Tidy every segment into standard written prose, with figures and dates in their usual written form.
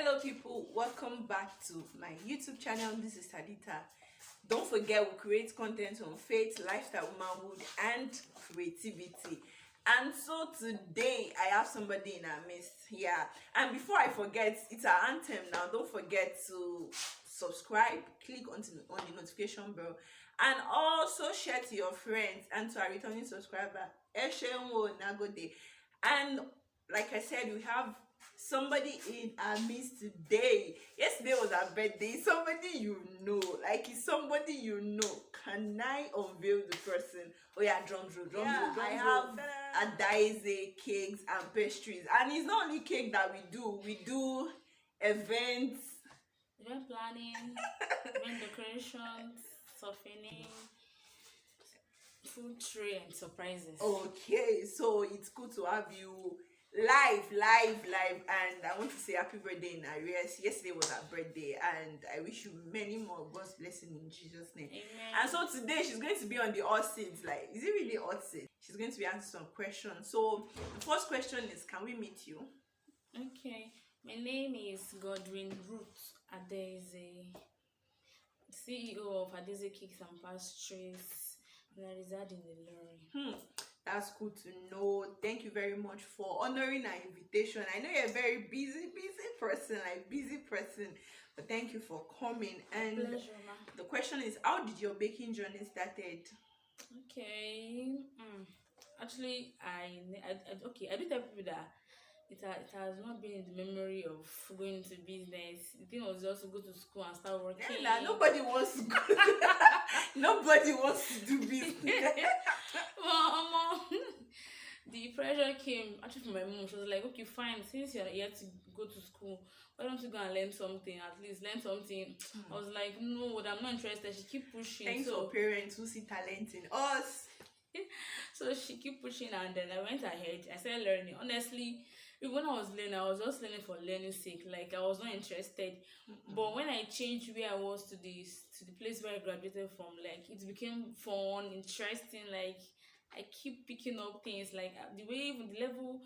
Hello people, welcome back to my YouTube channel. This is Talita. Don't forget, we create content on faith, lifestyle, womanhood and creativity. And so today I have somebody in our midst here. And before I forget, it's our anthem now. Don't forget to subscribe, click on the notification bell, and also share to your friends and to our returning subscriber. And like I said, we have somebody in our midst today. Yesterday was our birthday. Somebody you know, like it's somebody you know. Can I unveil the person? Oh yeah, drum roll. I have adaeze cakes and pastries, and it's not only cake that we do event planning, event decorations, softening, food tray and surprises. Okay, so it's good to have you live, and I want to say happy birthday in arrears. Yesterday was her birthday, and I wish you many more God's blessing in Jesus' name. Amen. And so today she's going to be on the hot seat. Like, is it really hot seat? She's going to be answering some questions. So the first question is, can we meet you? Okay, my name is Godwin Ruth Adaeze, CEO of Adaeze Cakes and Pastries, and I reside in the Lorry. That's good to know. Thank you very much for honoring our invitation. I know you're a very busy person, but thank you for coming. And Pleasure, ma. the question is, how did your baking journey started? Okay. Actually, I do tell people that it has not been in the memory of going into business. The thing was just to go to school and start working. Yeah, nobody wants to go. Nobody wants to do business. Well, the pressure came actually from my mom. She was like, okay, fine, since you're here to go to school, why don't you go and learn something? At least learn something. I was like, no, I'm not interested. She keep pushing. Thanks for parents who see talent in us. So she keep pushing, and then I went ahead. I started learning. Honestly, when I was learning, I was just learning for learning sake. Like, I was not interested. But when I changed where I was to the place where I graduated from, like, it became fun, interesting. Like, I keep picking up things. Like, the way, even the level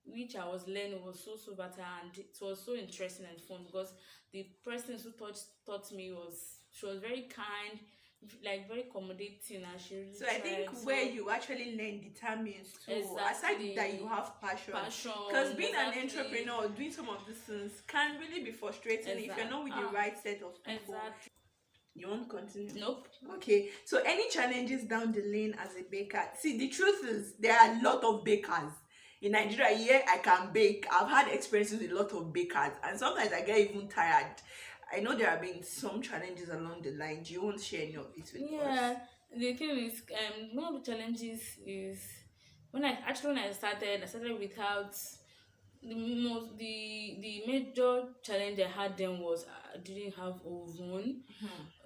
which I was learning was so better, and it was so interesting and fun because the person who taught me she was very kind, like very accommodating, and she really so I think where you actually learn determines too. Exactly. Aside that you have passion, because being an entrepreneur, doing some of these things can really be frustrating if you're not with the right set of people. Exactly. You want to continue? Nope. Okay, so any challenges down the lane as a baker? See, the truth is there are a lot of bakers in Nigeria. Here I can bake. I've had experiences with a lot of bakers, and sometimes I get even tired. I know there have been some challenges along the line. Do you want to share any of it with us? Yeah, the thing is, one of the challenges is when I started without the major challenge I had then was I didn't have oven.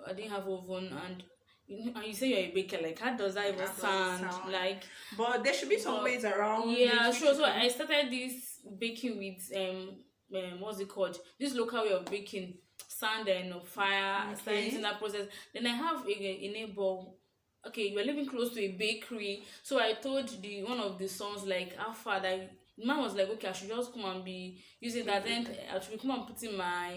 I didn't have oven, and you say you're a baker, like how does that even sound? Like, but there should be some ways around. Yeah, sure. So I started this baking with what's it called? This local way of baking, sand and fire, starting in that process. Then I have a neighbor. Okay, we're living close to a bakery, so I told one of the sons, like, how far that the man was like, okay, I should just come and be using that, then I should come and putting my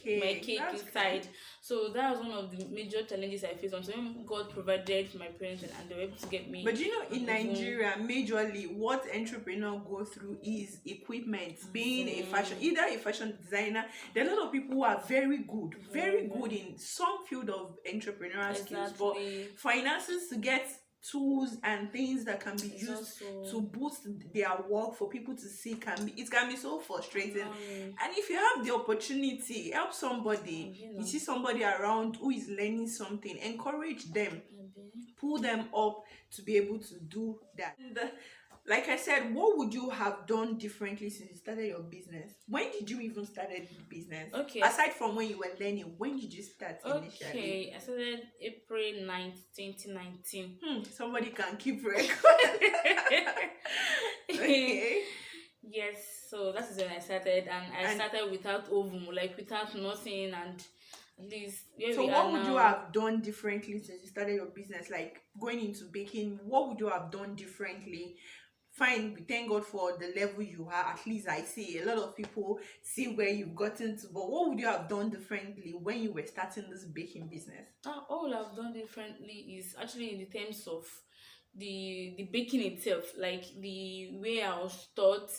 cake inside. So that was one of the major challenges I faced until God provided for my parents and they were able to get me. But you know, in Nigeria, majorly what entrepreneurs go through is equipment. Being either a fashion designer, there are a lot of people who are very good in some field of entrepreneurial skills, but finances to get tools and things that can be used to boost their work for people to see can be so frustrating. And if you have the opportunity, help somebody. You see somebody around who is learning something, encourage them, pull them up to be able to do that. And like I said, what would you have done differently since you started your business? When did you even start the business? Okay. Aside from when you were learning, when did you start initially? Okay, I started April 9th, 2019. Somebody can keep record. Okay. Yes, so that is when I started, and I started without oven, like without nothing, and at least so what would you have done differently since you started your business? Like going into baking, what would you have done differently fine, we thank God for the level you are. At least I see a lot of people see where you've gotten to. But what would you have done differently when you were starting this baking business? All I've done differently is actually in the terms of the baking itself, like the way I was taught.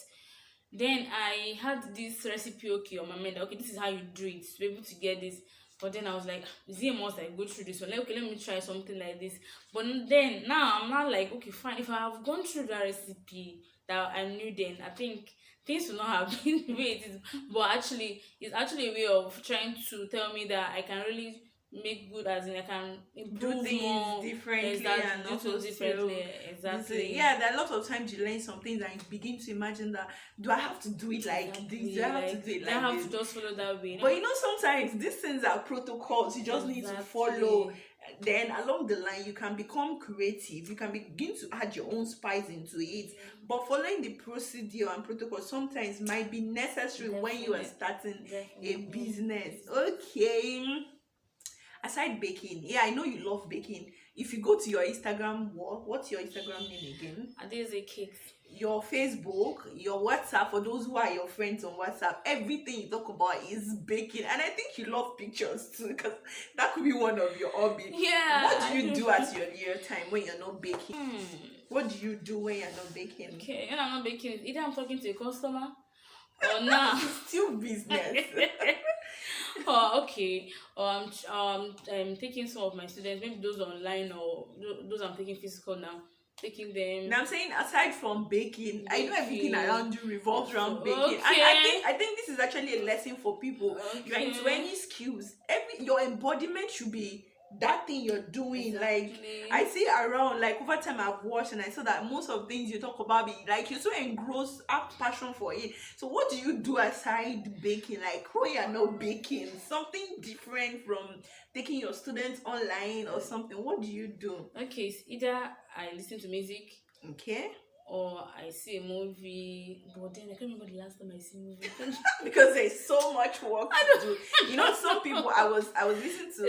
Then I had this recipe okay on my mind. Okay, this is how you do it to be able to get this. But then I was like, is it a must I go through this one? Like, okay, let me try something like this. But then now I'm not like, okay, fine. If I have gone through that recipe that I knew then, I think things will not have been the way it is. But actually, it's actually a way of trying to tell me that I can really make good, as in I can Do improve things more. differently and Exactly, do also things differently. still Exactly. yeah, there are a lot of times you learn some things and you begin to imagine that, do I have to do it like this? Do I Exactly. have to do it Like, they like have this? to just follow that way. But sometimes these things are protocols you just need to follow. Exactly. Then along the line, you can become creative. You can begin to add your own spice into it. But following the procedure and protocol sometimes might be necessary when you are starting a business. Okay. Aside baking, yeah, I know you love baking. If you go to your Instagram wall, what's your Instagram name again? Adaeze cakes. Your Facebook, your WhatsApp, for those who are your friends on WhatsApp, everything you talk about is baking. And I think you love pictures too, because that could be one of your hobbies. Yeah. What do you do at your leisure time when you're not baking? Hmm. What do you do when you're not baking? Okay, when I'm not baking, either I'm talking to a customer or now. It's still business. Or okay, or I'm taking some of my students, maybe those online or those I'm taking physical now, taking them. Now I'm saying, aside from baking, I know everything around you revolves around baking. Okay. And I think this is actually a lesson for people. Okay. You're into any skills, your embodiment should be that thing you're doing. Like, I see around, like over time I've watched and I saw that most of things you talk about be like you're so engrossed, have passion for it. So what do you do aside baking? Like, when you're not baking, something different from taking your students online or something. What do you do? Okay, it's either I listen to music, Okay. or I see a movie. But then I can't remember the last time I see a movie. Because there's so much work to do. Some people, I was listening to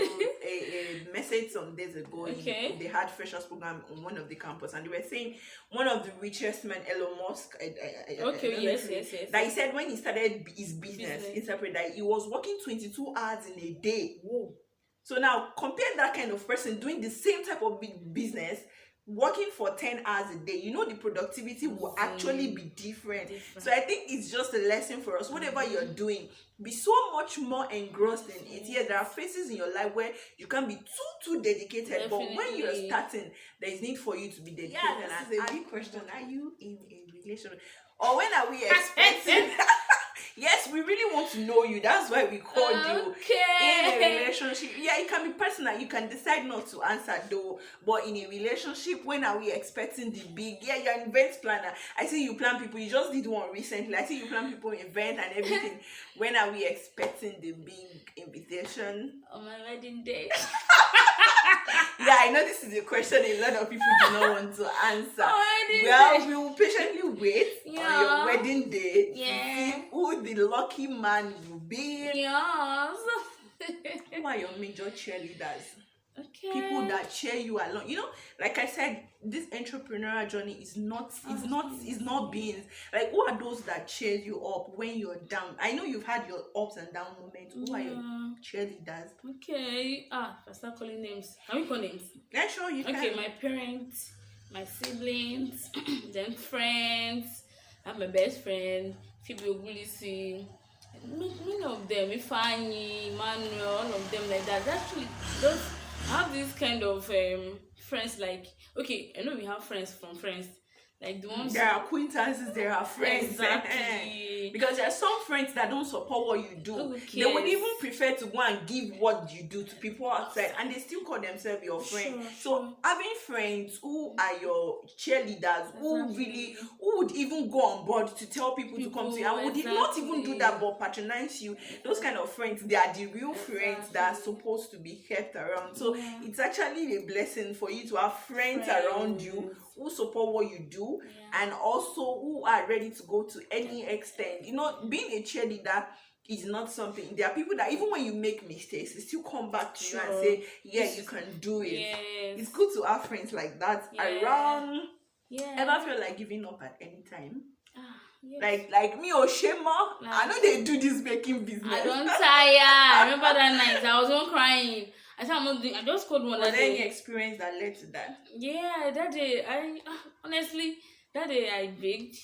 a message some days ago. Okay. They had freshers program on one of the campus, and they were saying one of the richest men, Elon Musk. Okay, yes. That he said when he started his business, Interpret, that he was working 22 hours in a day. Whoa. So now compare that kind of person doing the same type of business, working for 10 hours a day. The productivity will actually be different. So I think it's just a lesson for us. Whatever you're doing, be so much more engrossed in it. Yeah, there are phases in your life where you can be too dedicated. But when you're starting, there is need for you to be dedicated. Yeah, this is a big question. Are you in a relationship? Or when are we expecting? Yes, we really want to know you. That's why we called you. In a relationship, yeah, it can be personal. You can decide not to answer though. But in a relationship, when are we expecting the big? Yeah, you're an event planner. I see you plan people. You just did one recently. I see you plan people event and everything. When are we expecting the big invitation? On my wedding day. Yeah, I know this is a question a lot of people do not want to answer. Well, we will patiently wait on your wedding day to see who the lucky man will be. Yes. Who are your major cheerleaders? Okay. People that cheer you along. Like I said, this entrepreneurial journey is not being like, who are those that cheer you up when you're down? I know you've had your ups and down moments. Who are your cheerleaders? Okay. If I start calling names, can we call names? Yeah, sure, you can. Okay, my parents, my siblings, then friends. I have my best friend, Phoebe Ogulisi. Many of them, Ifeanyi, Emmanuel, all of them like that. Actually, those I have this kind of friends. Like, okay, I know we have friends from friends, like the ones. There are acquaintances, there are friends. Exactly. Because there are some friends that don't support what you do. Okay. They would even prefer to go and give what you do to people outside, and they still call themselves your friend. So having friends who are your cheerleaders, who would even go on board to tell people to come to you, and would not even do that but patronize you. Those kind of friends, they are the real friends that are supposed to be kept around. So it's actually a blessing for you to have friends around you who support what you do, and also who are ready to go to any extent. Being a cheerleader is not something. There are people that even when you make mistakes, they still come back to you and say, yeah, you can do it. It's good to have friends like that around. Yeah. Ever feel like giving up at any time? Yes. Like me or Shema, I Like, know they do this baking business. I don't tire. I remember that night I was not crying. I said I'm not doing. I just called one Was that there any day. experience that led to that? Yeah, that day I honestly that day I baked.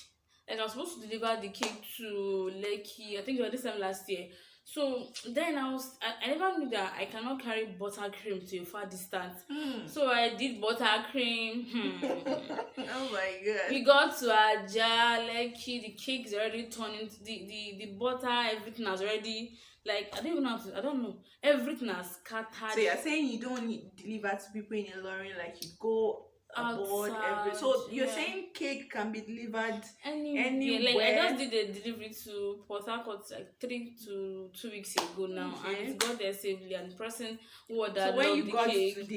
Like I was supposed to deliver the cake to Lekki. I think it was this time last year. So then I never knew that I cannot carry buttercream to a far distance. So I did buttercream. Oh my god. We got to Aja, Lekki, the cake's already turning the butter, everything has already like I don't even know how to, I don't know. Everything has scattered. So you're saying you don't deliver to people in a lorry, like you go aboard every. Outside. So you're Yeah. saying cake can be delivered Anywhere. Like I just did a delivery to Port Harcourt like 3 to 2 weeks ago now, and Okay. it got there safely. And the person who ordered So when you the got cake,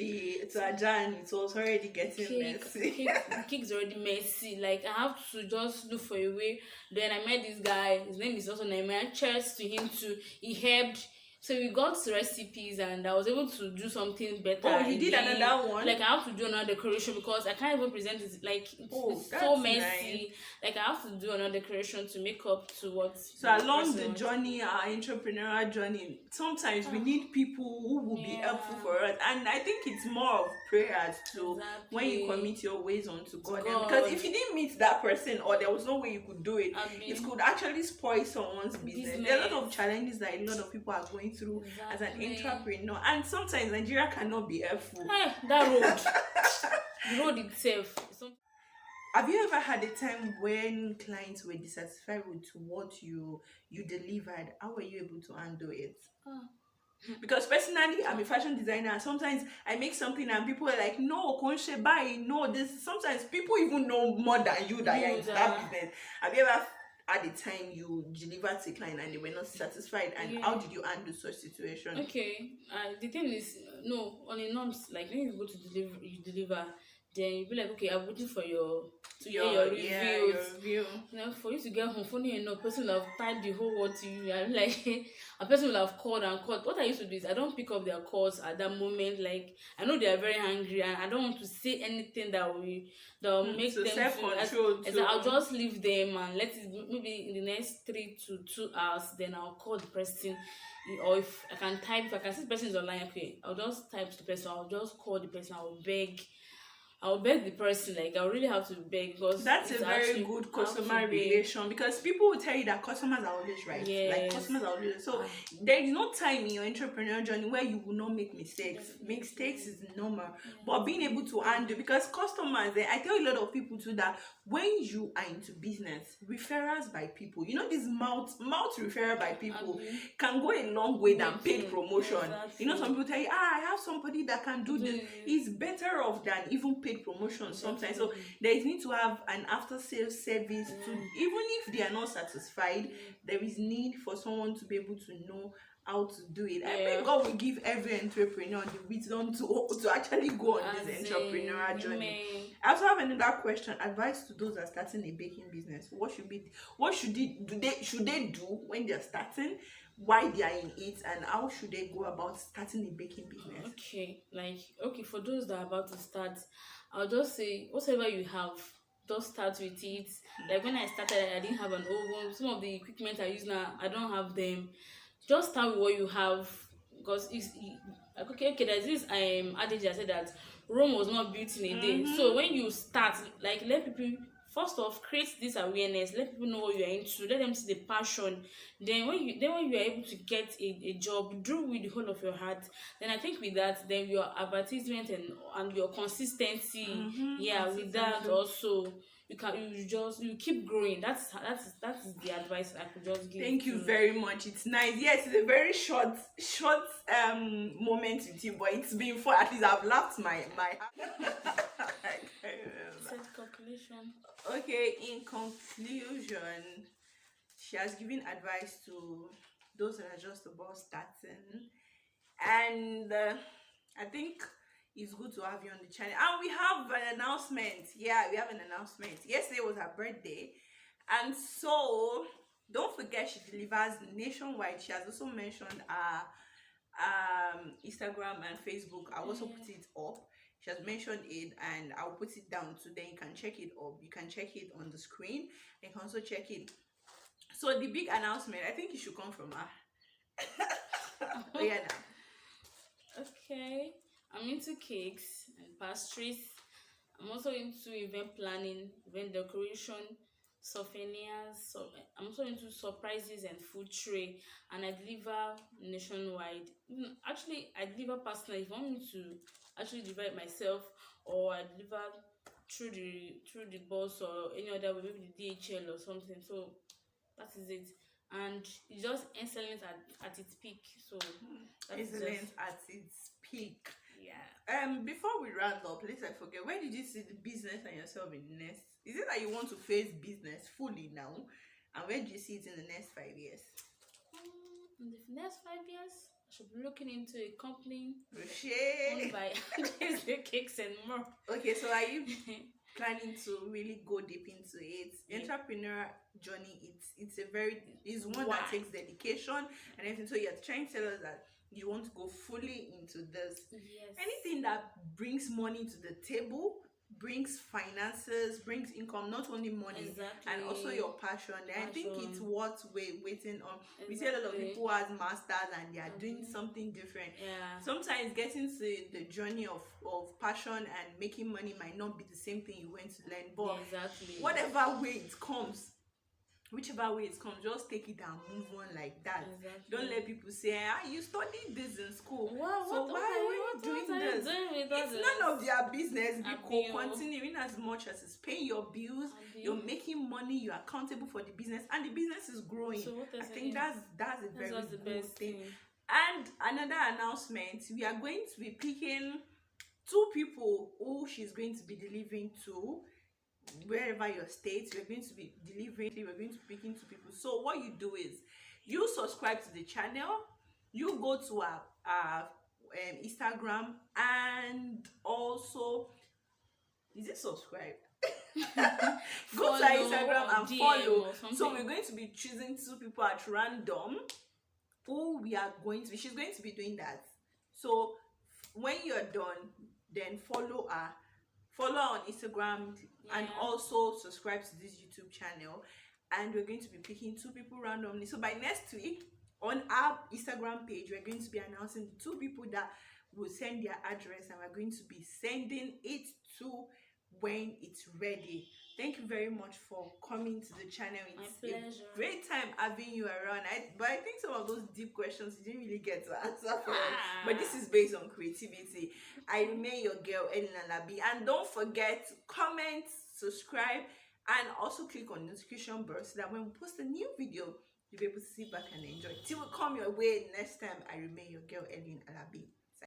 to Ajan, it was already getting messy. the cake's already messy. Like I have to just look for a way. Then I met this guy. His name is also Naima. Cheers to him too. He helped. So we got recipes and I was able to do something better. Oh, you did another one? Like I have to do another decoration because I can't even present it. Like it's so messy. Nice. Like I have to do another decoration to make up to what. So along the journey, our entrepreneurial journey, sometimes we need people who will be helpful for us. And I think it's more of prayers too. Exactly. When you commit your ways onto God. Because if you didn't meet that person or there was no way you could do it, it could actually spoil someone's business. There are a lot of challenges that a lot of people are going through as an entrepreneur, and sometimes Nigeria cannot be helpful. That road, the road itself. Have you ever had a time when clients were dissatisfied with what you delivered? How were you able to handle it? Because personally, I'm a fashion designer, and sometimes I make something and people are like, no, Konshe, buy, no, this. Sometimes people even know more than you that you're in that business. Have you ever at the time you delivered to a client and they were not satisfied, and how did you handle such situation? Okay, the thing is, no, on a norms, like when you go to deliver, then you be like, okay, I'm waiting for your reviews. Yeah, your review. You know, for you to get home, funny enough, person will have typed the whole word to you. I'm like, a person will have called and called. What I used to do is I don't pick up their calls at that moment. Like I know they are very angry, and I don't want to say anything that will make them self-control. I'll just leave them and let it maybe in the next 3 to 2 hours. Then I'll call the person, or if I can type, if I can see the person is online, okay, I'll just type to the person. I'll just call the person. I'll beg the person, like I really have to beg, because that's a very good customer relation, because people will tell you that customers are always right. Yes. Like customers are always so there is no time in your entrepreneurial journey where you will not make mistakes. Mistakes is normal, but being able to handle, because customers, I tell a lot of people too that when you are into business, referrals by people, you know, this mouth referral by people can go a long way than paid promotion. Exactly. You know, some people tell you, I have somebody that can do this. It's better off than even paid promotion sometimes. So there is need to have an after sales service to, even if they are not satisfied, there is need for someone to be able to know how to do it. I think God will give every entrepreneur the wisdom to actually go on this entrepreneurial journey. I also have another question. Advice to those that are starting a baking business. What should they do when they're starting? Why they are in it, and how should they go about starting a baking business? Okay, for those that are about to start, I'll just say whatever you have, just start with it. Like when I started, I didn't have an oven. Some of the equipment I use now, I don't have them. Just start with what you have, because okay, there's this adage I said that Rome was not built in a day. So when you start, like, let people first off create this awareness, let people know what you are into, let them see the passion. Then when you are able to get a job, do with the whole of your heart. Then I think with that, then your advertisement and your consistency, with that also you keep growing. That is the advice I could just give. Thank you very much. It's nice. Yes, it's a very short moment with you, but it's been fun. At least I've laughed my conclusion. Okay, in conclusion, she has given advice to those that are just about starting, and I think it's good to have you on the channel. And we have an announcement. Yeah, we have an announcement. Yesterday was her birthday, and so don't forget she delivers nationwide. She has also mentioned Instagram and Facebook. I'll also put it up. She has mentioned it, and I'll put it down so then you can check it up. You can check it on the screen. You can also check it. So the big announcement, I think it should come from her. Oh yeah, now. Okay, I'm into cakes and pastries. I'm also into event planning, event decoration, souvenirs. So I'm also into surprises and food tray, and I deliver nationwide. Actually, I deliver personally. If you want me to actually deliver it myself, or I deliver through the bus or any other way, maybe the DHL or something. So that is it. And it's just excellent at its peak. So that is just, Excellent at its peak. yeah. Before we round up, let's I forget, where did you see the business and yourself in the next? Is it that you want to face business fully now? And where do you see it in the next 5 years? In the next 5 years, I should be looking into a company Rocher. owned by adaeze cakes and more. Okay, so are you planning to really go deep into it? Yeah. Entrepreneur journey, it's one Why? that takes dedication and everything. So you're trying to tell us that you want to go fully into this. Yes. Anything that brings money to the table, brings finances, brings income, not only money, Exactly. and also your passion. I think it's Passion. what we're waiting on. We see a lot of Exactly. people as masters and they are doing Mhm. something different. Yeah. Sometimes getting to the journey of passion and making money might not be the same thing you went to learn, but Exactly. whatever way it comes, whichever way it comes, just take it and move on like that. Exactly. Don't let people say, you studied this in school, What, so what, why are you doing what are this? you doing with It's others? none of their business. Abi, Because continuing as much as it's paying your bills, Abi. you're making money, you're accountable for the business, and the business is growing. So what I else think again? that's a very That's the good best thing. thing. And another announcement, we are going to be picking 2 people who she's going to be delivering to. Wherever your state, we're going to be delivering, we're going to be picking 2 people. So what you do is you subscribe to the channel, you go to our Instagram, and also, is it subscribe? Go to our Instagram and DM follow. or something. So we're going to be choosing 2 people at random who we are going to be. She's going to be doing that. So when you're done, then follow her on Instagram, and Yeah. also subscribe to this YouTube channel. And we're going to be picking 2 people randomly. So by next week on our Instagram page, we're going to be announcing the 2 people that will send their address, and we're going to be sending it to when it's ready. Thank you very much for coming to the channel. It's My pleasure. a great time having you around. But I think some of those deep questions you didn't really get to answer for us. But this is based on creativity. I remain your girl, Elina Labi. And don't forget to comment, subscribe, and also click on the notification bell so that when we post a new video, you'll be able to sit back and enjoy. Till we come your way next time, I remain your girl, Elina Labi.